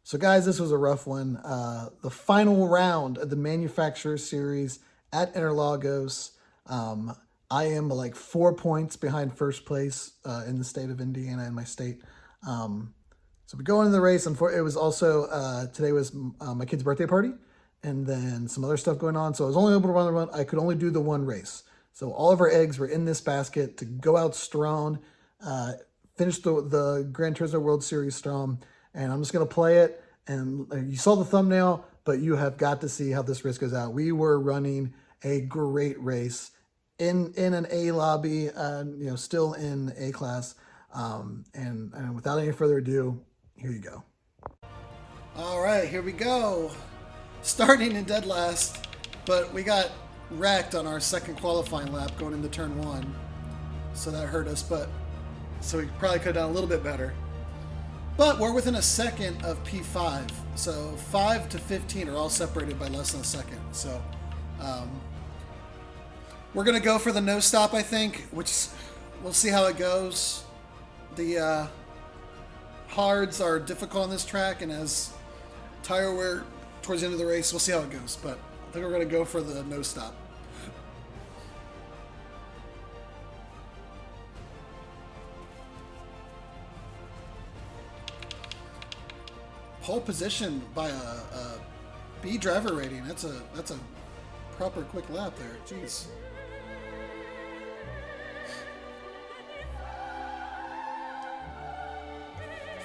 So, guys, this was a rough one. The final round of the Manufacturer Series at Interlagos. Um, I am like 4 points behind first place in the state of Indiana, in my state. Um, so we go into the race. And it was also today was my kid's birthday party, and then some other stuff going on. So I was only able to run the run. I could only do the one race. So all of our eggs were in this basket to go out strong, finish the Gran Turismo World Series strong. And I'm just going to play it. And you saw the thumbnail, but you have got to see how this race goes out. We were running a great race in an A lobby, still in A class. And without any further ado, here you go. All right, here we go. Starting in dead last, but we got wrecked on our second qualifying lap going into turn one. So that hurt us, so we probably could have done a little bit better. But we're within a second of P5. So 5 to 15 are all separated by less than a second. So we're going to go for the no stop, I think, which we'll see how it goes. The hards are difficult on this track, and as tire wear towards the end of the race, we'll see how it goes. But I think we're going to go for the no stop. Pole position by a B driver rating. That's a proper quick lap there. Jeez.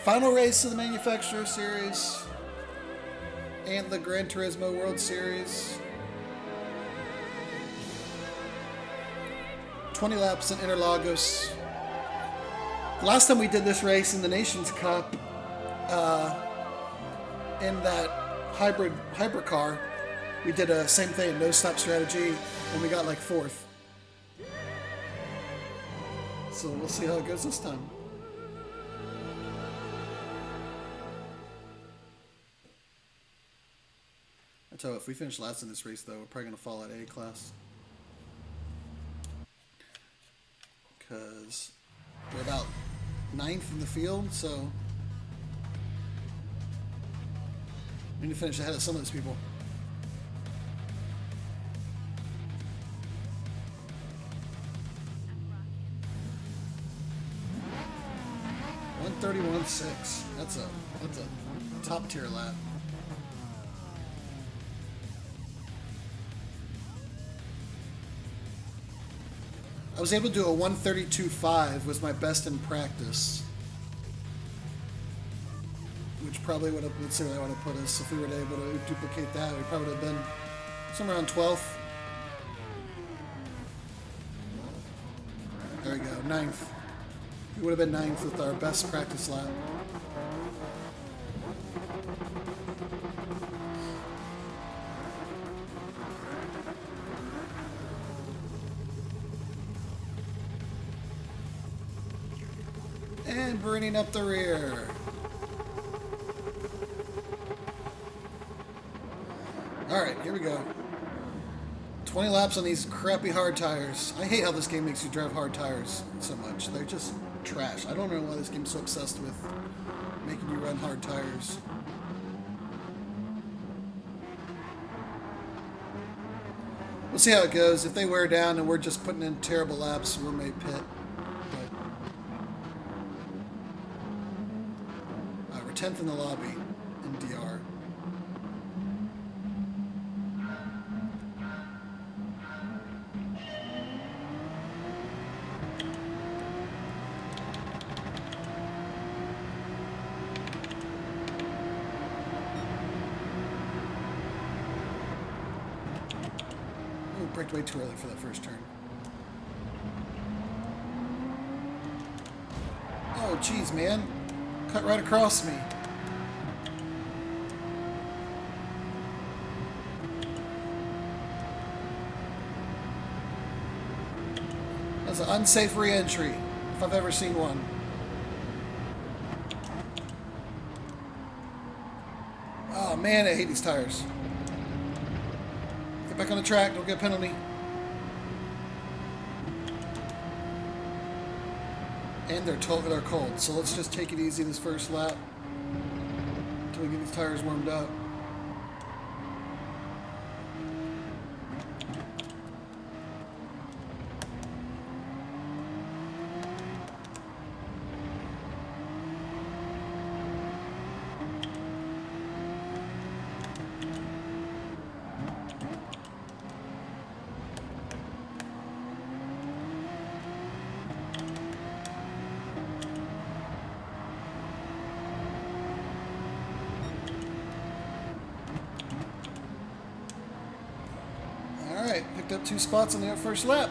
Final race of the Manufacturer Series and the Gran Turismo World Series. 20 laps in Interlagos. The last time we did this race in the Nations Cup, in that hybrid car, we did a same thing, no stop strategy, and we got like fourth. So we'll see how it goes this time. I tell you, if we finish last in this race, though, we're probably going to fall at A class. Because we're about 9th in the field, so we need to finish ahead of some of these people. $131.6. That's a top tier lap. I was able to do a 132.5 was my best in practice, which probably would have, let's see where that would have put us. If we were able to duplicate that, we probably would have been somewhere around 12th. There we go, 9th. We would have been 9th with our best practice lap. And burning up the rear. Alright, here we go. 20 laps on these crappy hard tires. I hate how this game makes you drive hard tires so much. They're just trash. I don't know why this game's so obsessed with making you run hard tires. We'll see how it goes. If they wear down and we're just putting in terrible laps, we may pit. But we're 10th in the lobby in DR. Braked way too early for that first turn. Oh, jeez, man. Cut right across me. That's an unsafe re-entry, if I've ever seen one. Oh, man, I hate these tires. Get back on the track, don't get a penalty. And they're cold, so let's just take it easy this first lap. until we get these tires warmed up. Alright, picked up 2 spots on the first lap.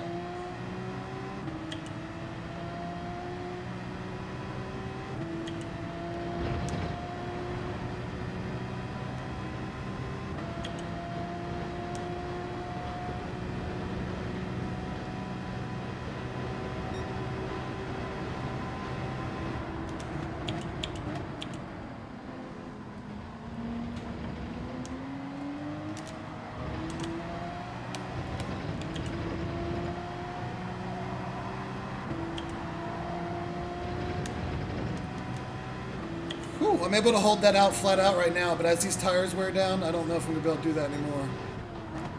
Whew, I'm able to hold that out flat out right now, but as these tires wear down, I don't know if I'm going to be able to do that anymore.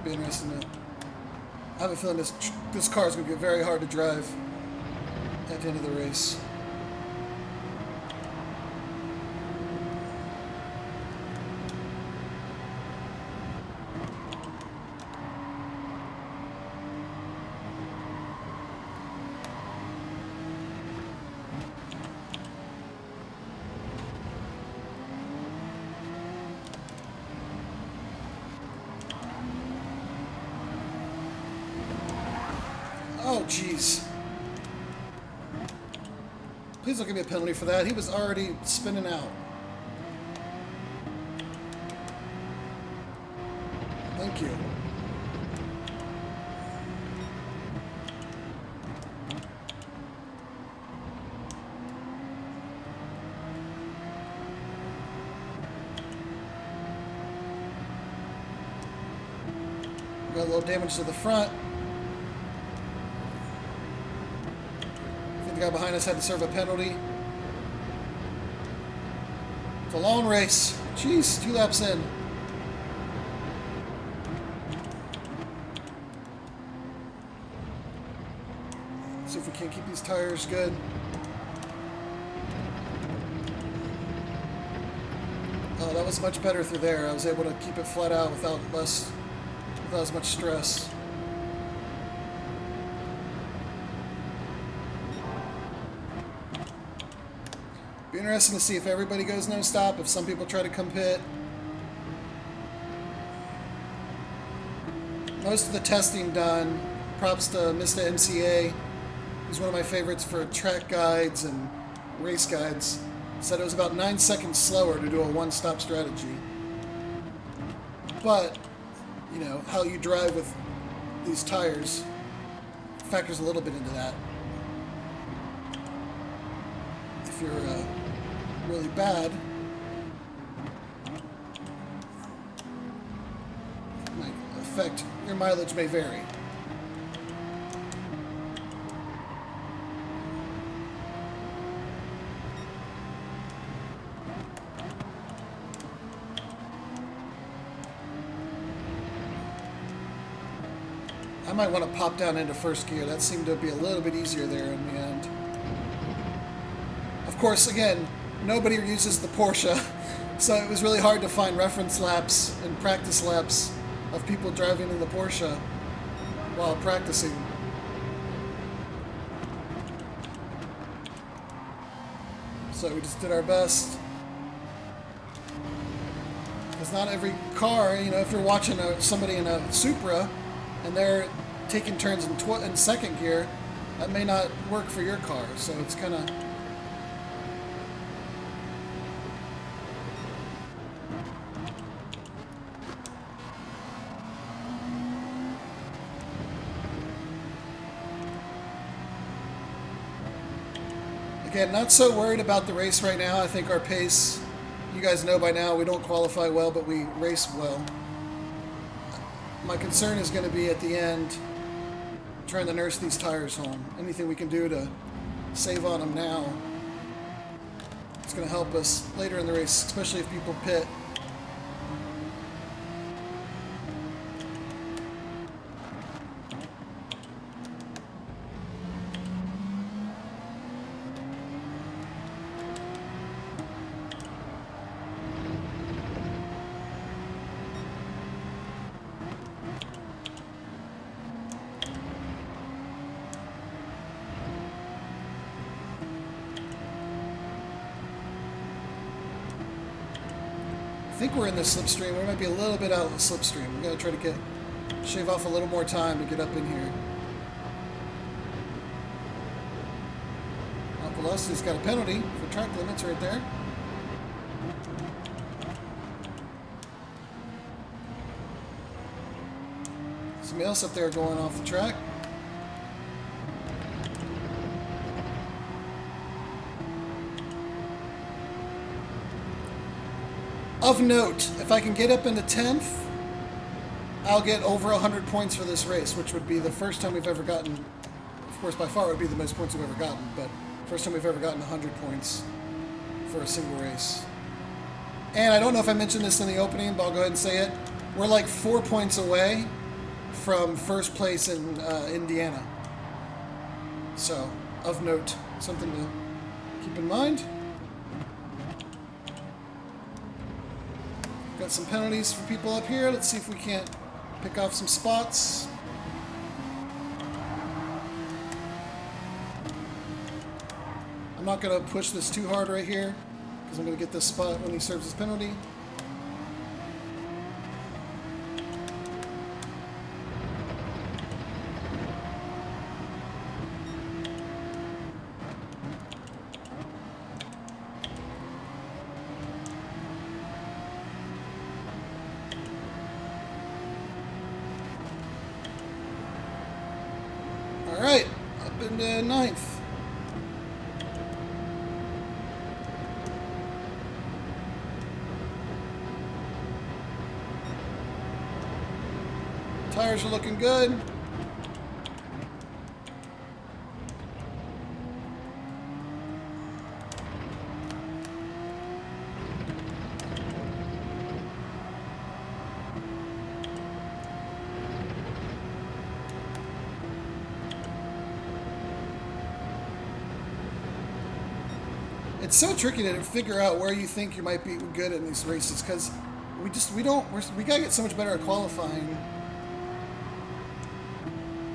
Be interesting to... I have a feeling this car is going to get very hard to drive at the end of the race. Oh, jeez. Please don't give me a penalty for that. He was already spinning out. Thank you. Got a little damage to the front. The guy behind us had to serve a penalty. It's a long race. Jeez, 2 laps in. Let's see if we can't keep these tires good. Oh, that was much better through there. I was able to keep it flat out without as much stress. Be interesting to see if everybody goes no stop, if some people try to come pit. Most of the testing done, props to Mr. MCA. He's one of my favorites for track guides and race guides. Said it was about 9 seconds slower to do a one-stop strategy. But, you know, how you drive with these tires factors a little bit into that. If you're really bad, it might affect your mileage, may vary. I might want to pop down into first gear. That seemed to be a little bit easier there in the end. Of course, again, nobody uses the Porsche, so it was really hard to find reference laps and practice laps of people driving in the Porsche while practicing. So we just did our best. Because not every car, you know, if you're watching somebody in a Supra and they're taking turns in second gear, that may not work for your car. So it's kind of... Again, not so worried about the race right now. I think our pace, you guys know by now, we don't qualify well, but we race well. My concern is going to be at the end, trying to nurse these tires home. Anything we can do to save on them now, It's going to help us later in the race, especially if people pit. I think we're in the slipstream. We might be a little bit out of the slipstream. We're going to try to shave off a little more time to get up in here. Velocity's got a penalty for track limits right there. Somebody else up there going off the track. Of note, if I can get up into 10th, I'll get over 100 points for this race, which would be the first time we've ever gotten, of course by far it would be the most points we've ever gotten, but first time we've ever gotten 100 points for a single race. And I don't know if I mentioned this in the opening, but I'll go ahead and say it. We're like 4 points away from first place in Indiana. So, of note, something to keep in mind. Got some penalties for people up here. Let's see if we can't pick off some spots. I'm not going to push this too hard right here because I'm going to get this spot when he serves his penalty. Alright, up into 9th. Tires are looking good. It's so tricky to figure out where you think you might be good in these races because we gotta get so much better at qualifying,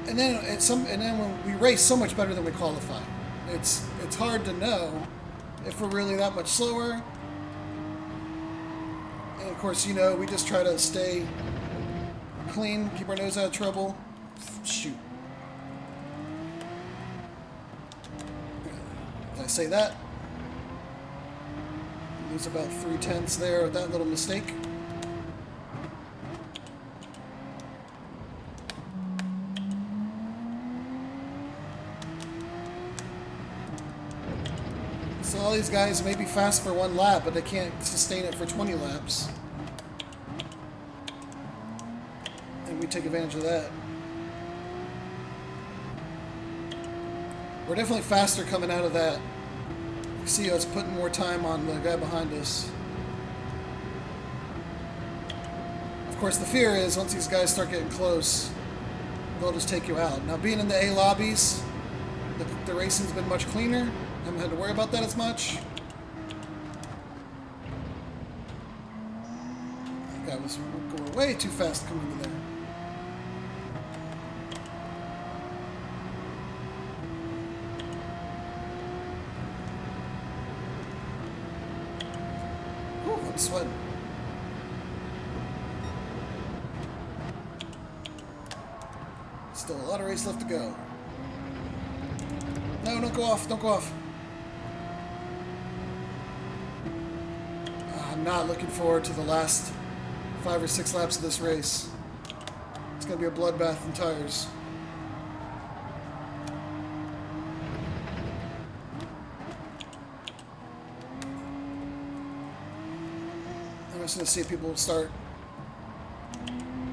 and then when we race so much better than we qualify, it's hard to know if we're really that much slower. And of course, we just try to stay clean, keep our nose out of trouble. Shoot. Did I say that? Lose about 3/10 there with that little mistake. So all these guys may be fast for 1 lap, but they can't sustain it for 20 laps. And we take advantage of that. We're definitely faster coming out of that. See us putting more time on the guy behind us. Of course, the fear is once these guys start getting close, they'll just take you out. Now, being in the A lobbies, the racing's been much cleaner. I haven't had to worry about that as much. That guy was going way too fast coming into there. Sweating. Still a lot of race left to go. No, don't go off. Don't go off. I'm not looking forward to the last 5 or 6 laps of this race. It's going to be a bloodbath in tires. I'm just going to see if people start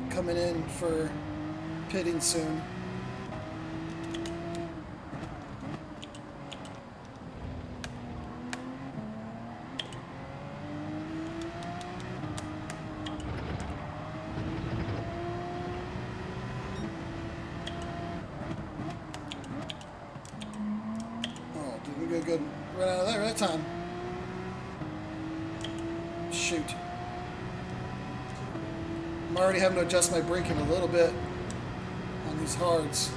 coming in for pitting soon. good run out of there that time. Shoot. I'm already having to adjust my braking a little bit on these hards.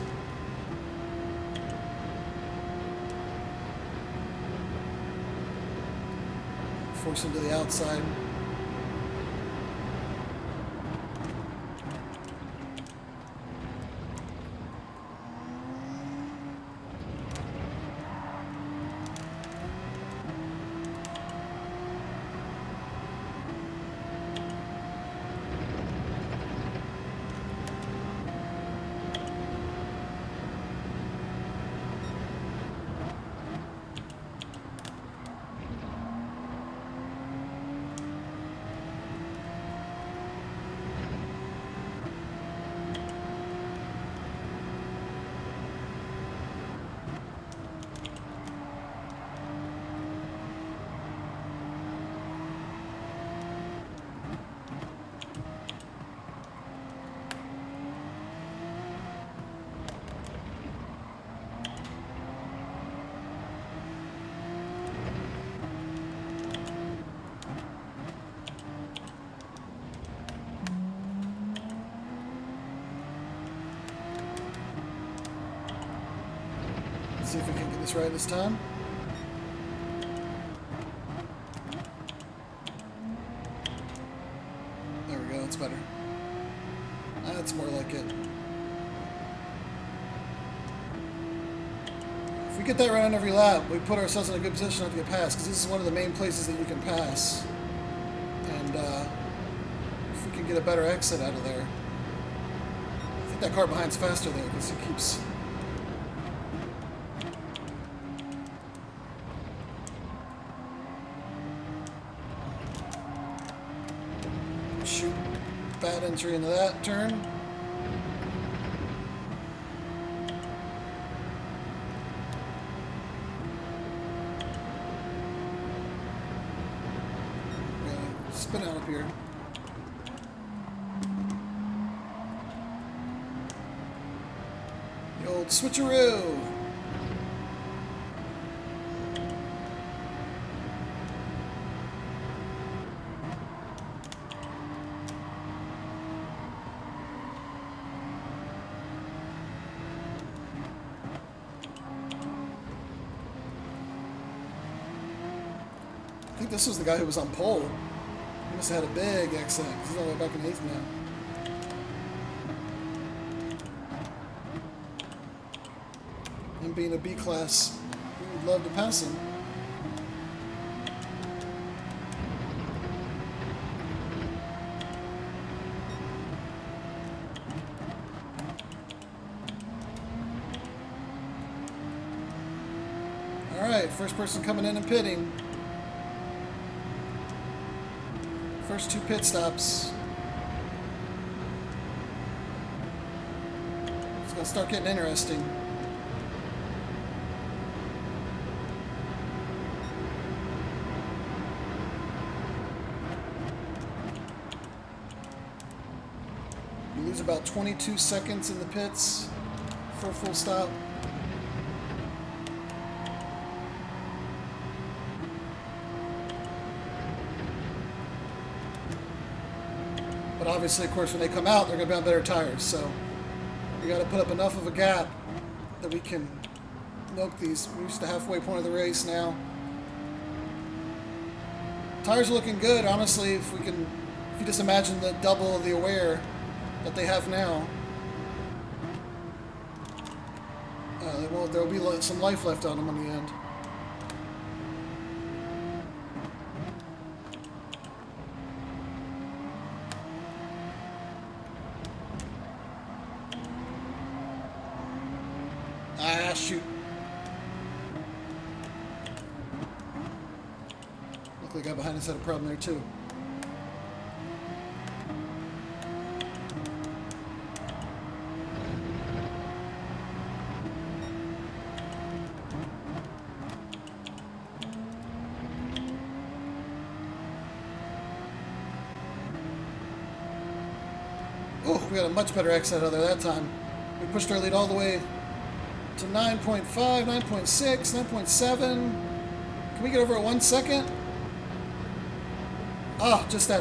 Force him to the outside. See if we can get this right this time. There we go, it's better. That's more like it. If we get that right on every lap, we put ourselves in a good position not to get past, because this is one of the main places that you can pass. And if we can get a better exit out of there. I think that car behind's faster there, because he keeps... Shoot, bad entry into that turn. Gotta spin out up here. The old switcheroo. I think this was the guy who was on pole. He must have had a big accident, because he's all the way back in 8th now. Him being a B class, we would love to pass him. Alright, first person coming in and pitting. First 2 pit stops. It's going to start getting interesting. You lose about 22 seconds in the pits for a full stop. But obviously, of course, when they come out, they're going to be on better tires. So we got to put up enough of a gap that we can milk these. We're reached the halfway point of the race now. Tires are looking good, honestly. If you just imagine the double of the wear that they have now, there will be some life left on them in the end. Ah, shoot. Looked like the guy behind us had a problem there, too. Oh, we got a much better exit out of there that time. We pushed our lead all the way to 9.5, 9.6, 9.7. Can we get over at 1 second? Oh, just a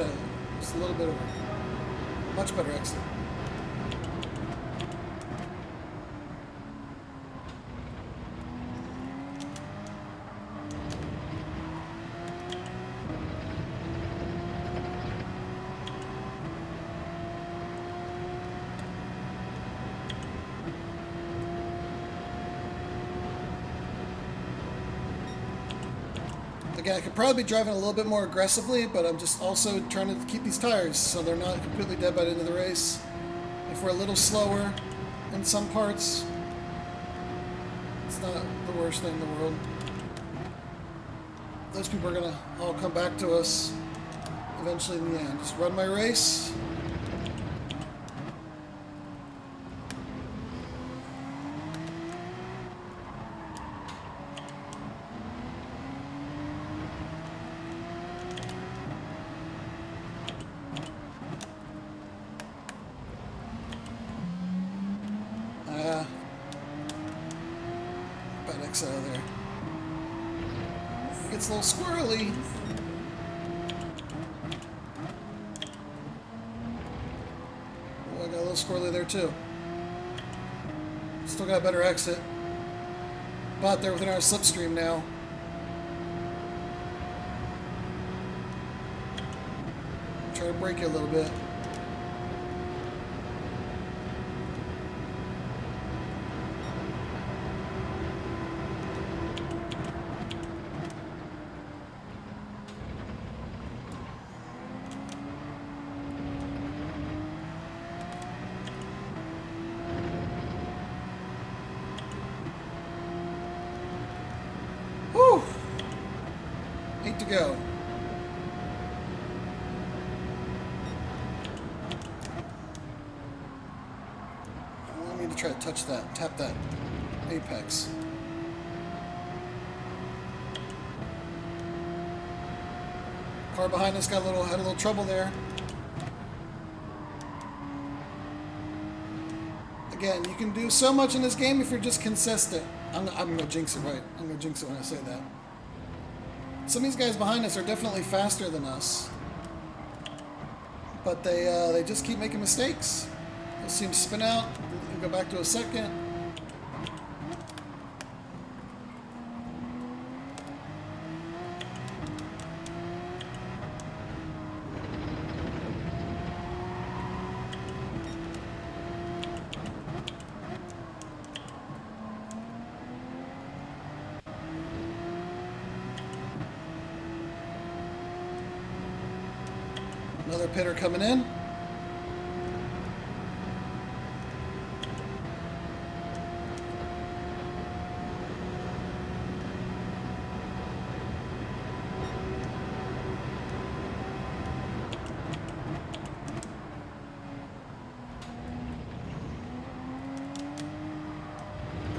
little bit of a much better exit. Again, I could probably be driving a little bit more aggressively, but I'm just also trying to keep these tires so they're not completely dead by the end of the race. If we're a little slower in some parts, it's not the worst thing in the world. Those people are going to all come back to us eventually in the end. Just run my race. Bad exit out of there. It gets a little squirrely. Oh, I got a little squirrely there too. Still got a better exit. But they're within our slipstream now. Try to brake you a little bit. Whew! 8 to go. I need to try to touch that, tap that apex. Car behind us had a little trouble there. Again, you can do so much in this game if you're just consistent. I'm going to jinx it, right? I'm going to jinx it when I say that. Some of these guys behind us are definitely faster than us. But they just keep making mistakes. You'll see them spin out and go back to a second. Another pitter coming in.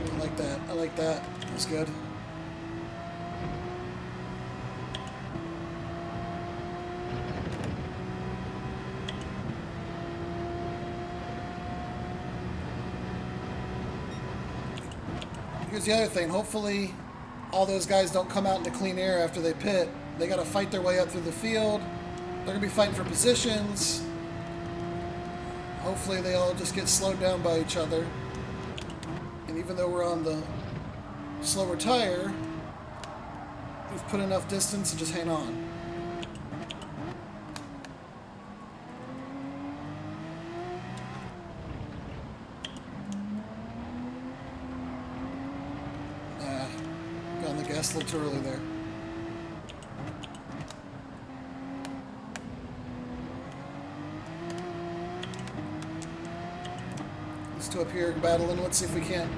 I like that. I like that. That's good. Here's the other thing. Hopefully, all those guys don't come out into clean air after they pit. They got to fight their way up through the field. They're going to be fighting for positions. Hopefully, they all just get slowed down by each other. And even though we're on the slower tire, we've put enough distance to just hang on. Got on the gas a little too early there. These two up here battling. Let's see if we can't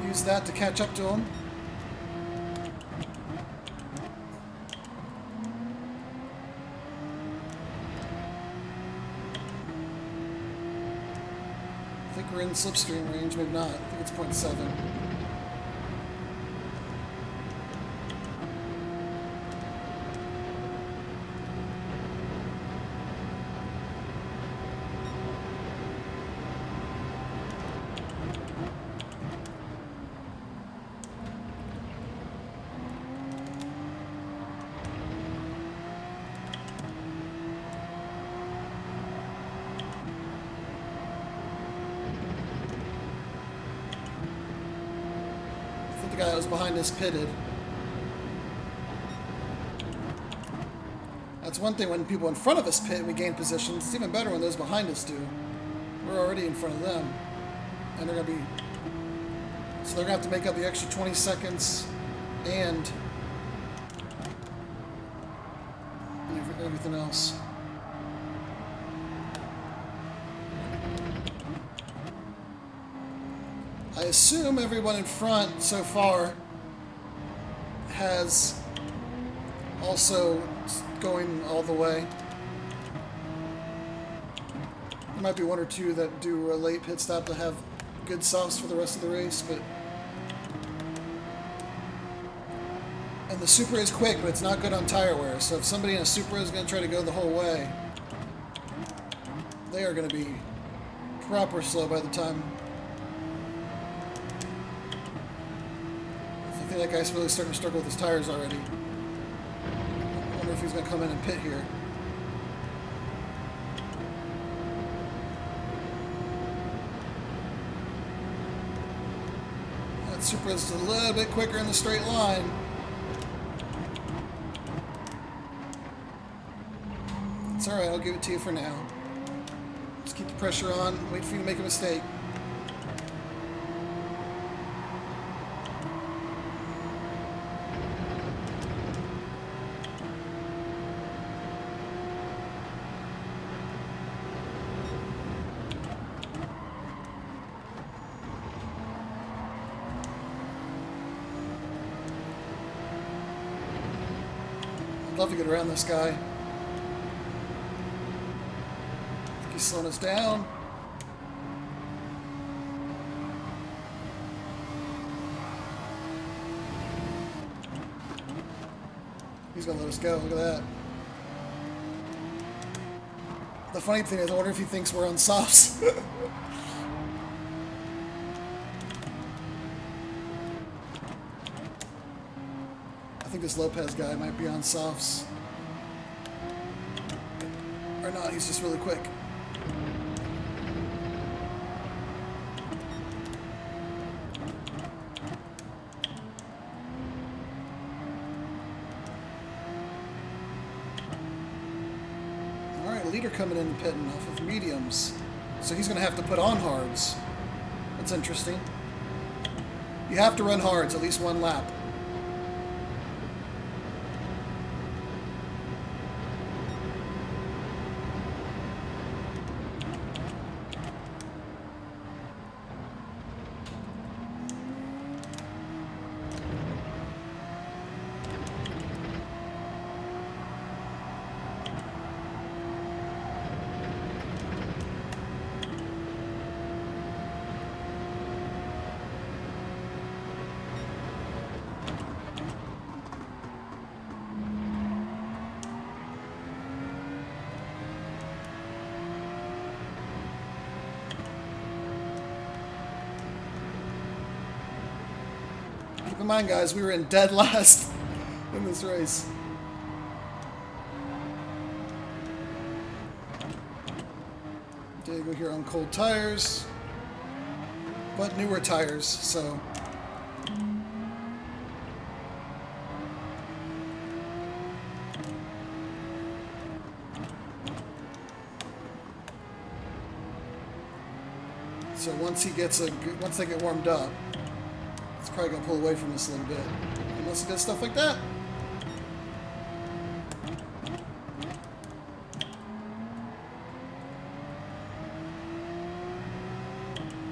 use that to catch up to them. I think we're in slipstream range, maybe not. I think it's 0.7. the guy that was behind us pitted. That's one thing when people in front of us pit and we gain positions. It's even better when those behind us do. We're already in front of them. And they're going to be... So they're going to have to make up the extra 20 seconds and everything else. I assume everyone in front so far has also going all the way. There might be one or two that do a late pit stop to have good softs for the rest of the race, but... And the Supra is quick, but it's not good on tire wear, so if somebody in a Supra is going to try to go the whole way, they are going to be proper slow by the time... I think that guy's really starting to struggle with his tires already. I wonder if he's going to come in and pit here. That Supra's a little bit quicker in the straight line. It's alright, I'll give it to you for now. Just keep the pressure on, wait for you to make a mistake. I'd love to get around this guy. He's slowing us down. He's gonna let us go. Look at that. The funny thing is, I wonder if he thinks we're on softs. I think this Lopez guy might be on softs. Or not, he's just really quick. Alright, leader coming in and pitting off of mediums. So he's going to have to put on hards. That's interesting. You have to run hards at least one lap. Keep in mind, guys, we were in dead last in this race. Diego here on cold tires, but newer tires, so... So once he gets once they get warmed up, it's probably going to pull away from us a little bit. Unless he does stuff like that.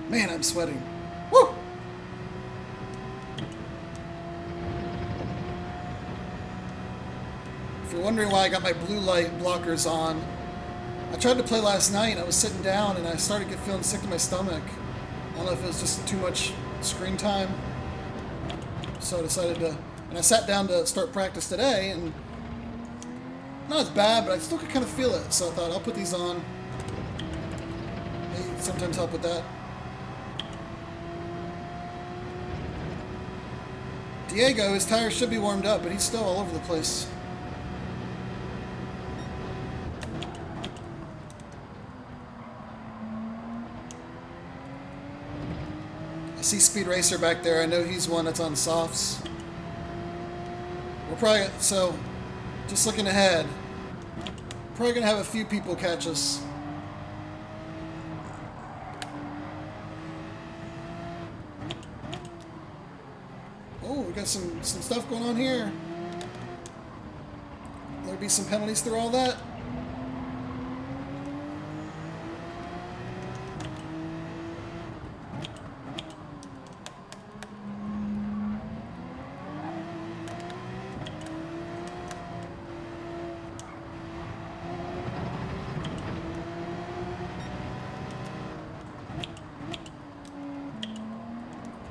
Man, I'm sweating. Woo! If you're wondering why I got my blue light blockers on, I tried to play last night. I was sitting down and I started feeling sick to my stomach. I don't know if it was just too much screen time. So I decided to, and I sat down to start practice today, and not as bad, but I still could kind of feel it. So I thought I'll put these on. They sometimes help with that. Diego, his tires should be warmed up, but he's still all over the place. see Speed Racer back there. I know he's one that's on softs. We're probably, so, just looking ahead, probably going to have a few people catch us. Oh, we got some stuff going on here. There'll be some penalties through all that.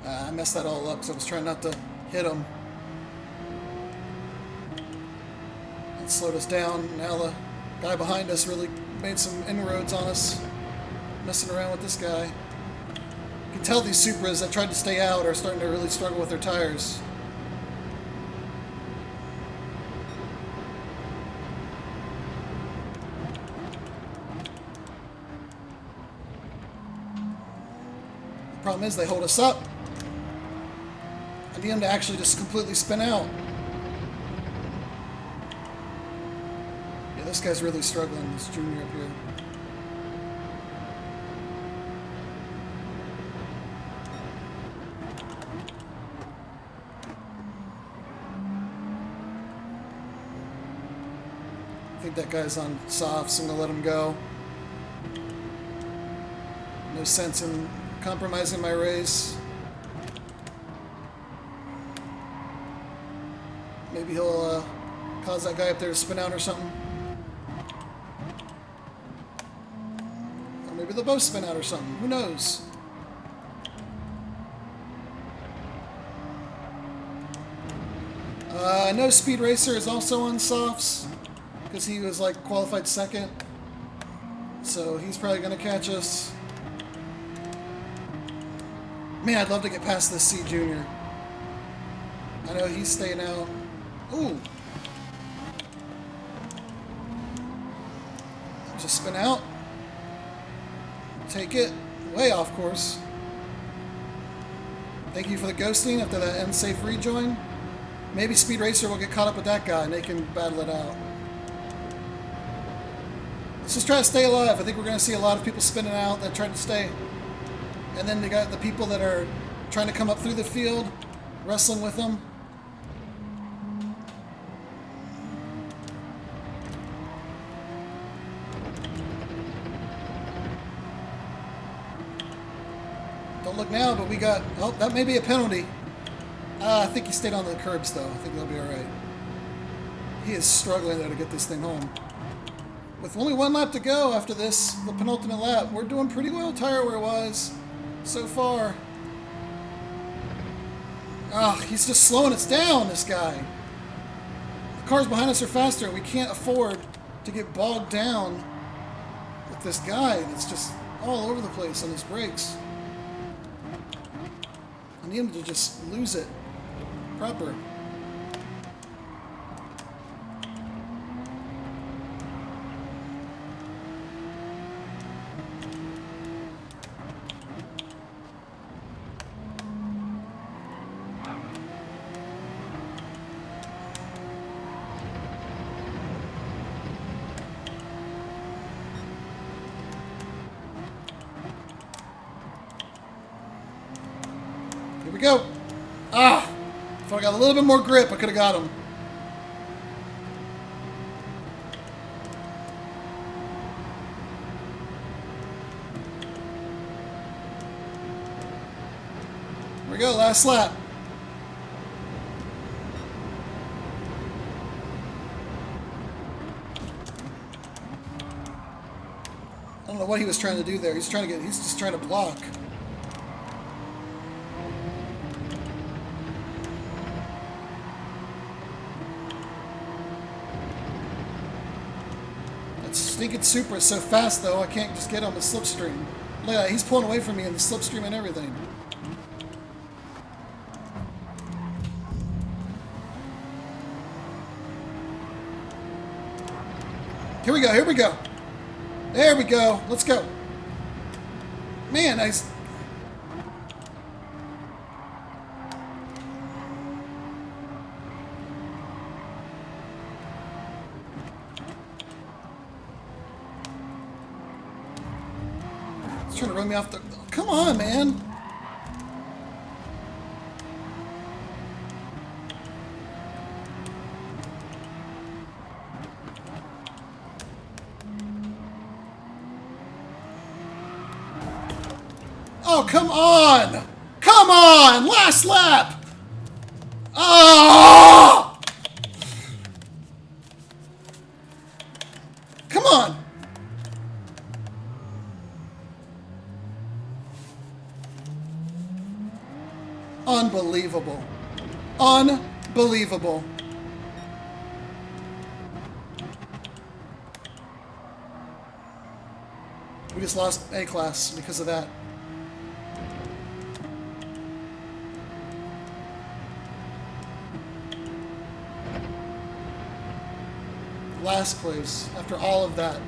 I messed that all up because I was trying not to hit him. It slowed us down. Now the guy behind us really made some inroads on us, messing around with this guy. You can tell these Supras that tried to stay out are starting to really struggle with their tires. The problem is they hold us up. I need him to actually just completely spin out. Yeah, this guy's really struggling, this junior up here. I think that guy's on softs. I'm going to let him go. No sense in compromising my race. Maybe he'll cause that guy up there to spin out or something. Or maybe they'll both spin out or something. Who knows? I know Speed Racer is also on softs because he was like qualified second. So he's probably going to catch us. Man, I'd love to get past this C Junior. I know he's staying out. Ooh. Just spin out. Take it. Way off course. Thank you for the ghosting after that unsafe rejoin. Maybe Speed Racer will get caught up with that guy and they can battle it out. Let's just try to stay alive. I think we're going to see a lot of people spinning out that try to stay. And then they got the people that are trying to come up through the field, wrestling with them. Don't look now, but we got... Oh, that may be a penalty. I think he stayed on the curbs, though. I think they'll be all right. He is struggling, though, to get this thing home. With only one lap to go after this, the penultimate lap, we're doing pretty well tire wear-wise so far. He's just slowing us down, this guy. The cars behind us are faster. We can't afford to get bogged down with this guy that's just all over the place on his brakes. I need him to just lose it proper. Here we go. If I got a little bit more grip, I could have got him. Here we go, last lap. I don't know what he was trying to do there. He's just trying to block. Stinking Supra is so fast, though, I can't just get on the slipstream. Look at that, he's pulling away from me in the slipstream and everything. Here we go, here we go. There we go, let's go. Man, Trying to run me off the... Come on, man! Oh, come on! Come on! Last lap! Oh! Come on! Unbelievable. Unbelievable. We just lost A class because of that. Last place after all of that.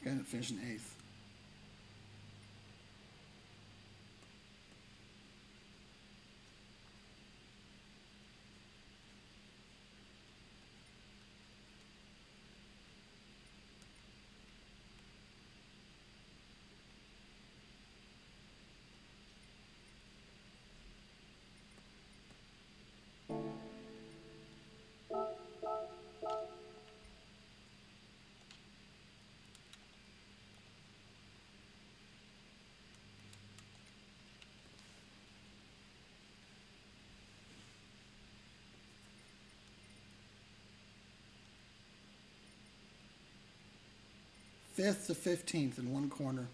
I ended up finishing 8th. Fifth to 15th in one corner.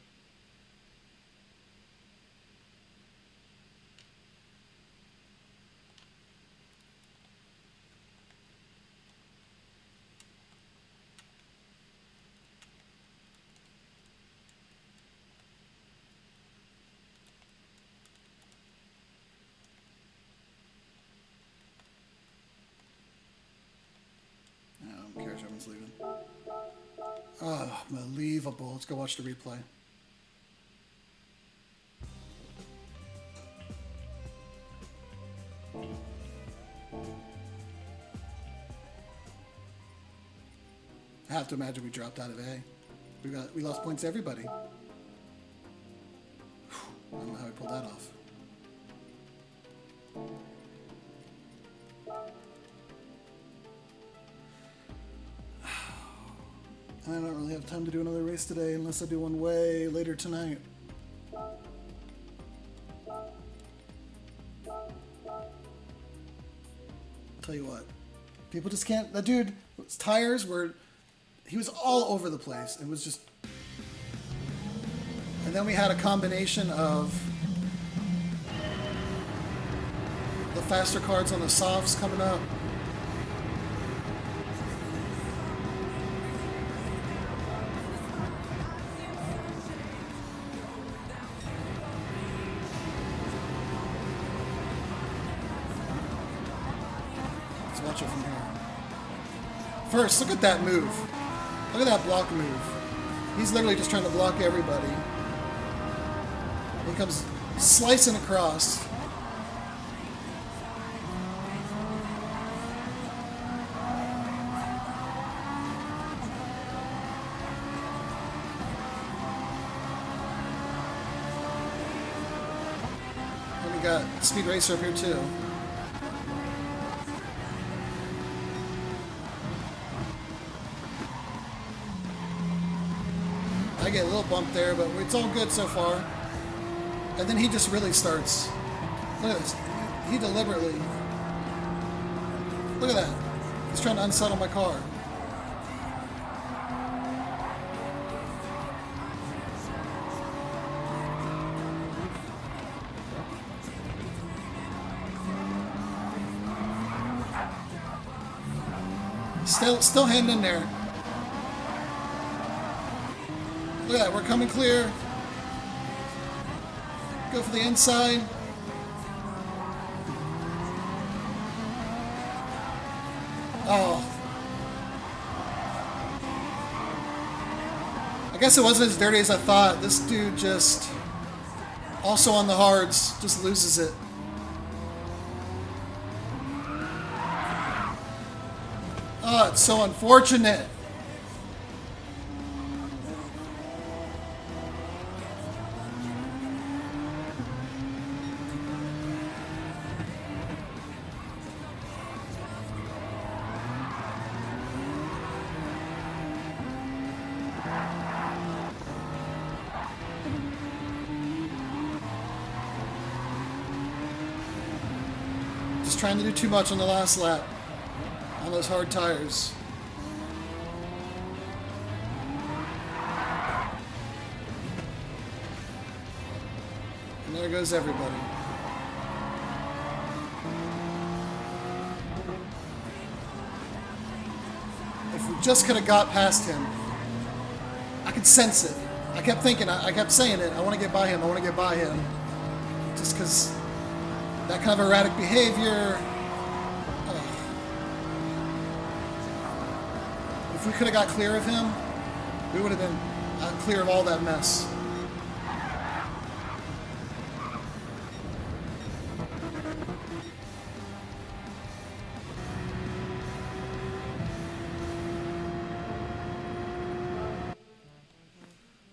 No, who cares? Everyone's leaving. Oh, unbelievable. Let's go watch the replay. I have to imagine we dropped out of A. We lost points to everybody. Whew, I don't know how we pulled that off. I don't really have time to do another race today unless I do one way later tonight. Tell you what, people just can't. That dude, his tires were, he was all over the place. It was just, and then we had a combination of the faster cards on the softs coming up. Watch it from here. First, look at that move. Look at that block move. He's literally just trying to block everybody. He comes slicing across. And we got Speed Racer up here too. I get a little bump there, but it's all good so far. And then he just really starts. Look at this. He deliberately... Look at that. He's trying to unsettle my car. Still hanging in there. Look at that, we're coming clear. Go for the inside. Oh. I guess it wasn't as dirty as I thought. This dude just, also on the hards, just loses it. Oh, it's so unfortunate. Just trying to do too much on the last lap on those hard tires. And there goes everybody. If we just could have got past him, I could sense it. I kept thinking, I kept saying it, I want to get by him, I want to get by him. Just because that kind of erratic behavior. If we could have got clear of him, we would have been clear of all that mess.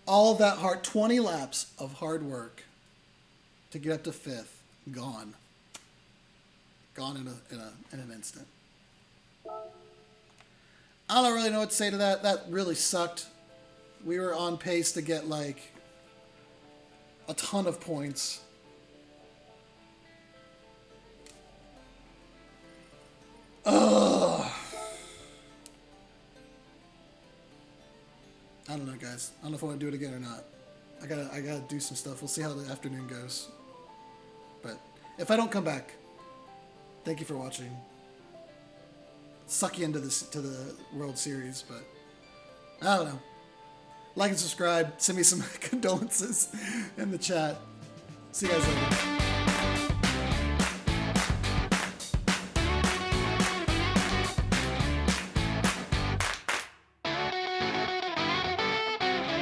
All of that 20 laps of hard work to get up to 5th, gone. Gone in an instant. I don't really know what to say to that. That really sucked. We were on pace to get like a ton of points. Ugh. I don't know, guys. I don't know if I want to do it again or not. I gotta do some stuff. We'll see how the afternoon goes. But if I don't come back, thank you for watching. Suck you into this to the World Series, but I don't know. Like and subscribe. Send me some condolences in the chat. See you guys later.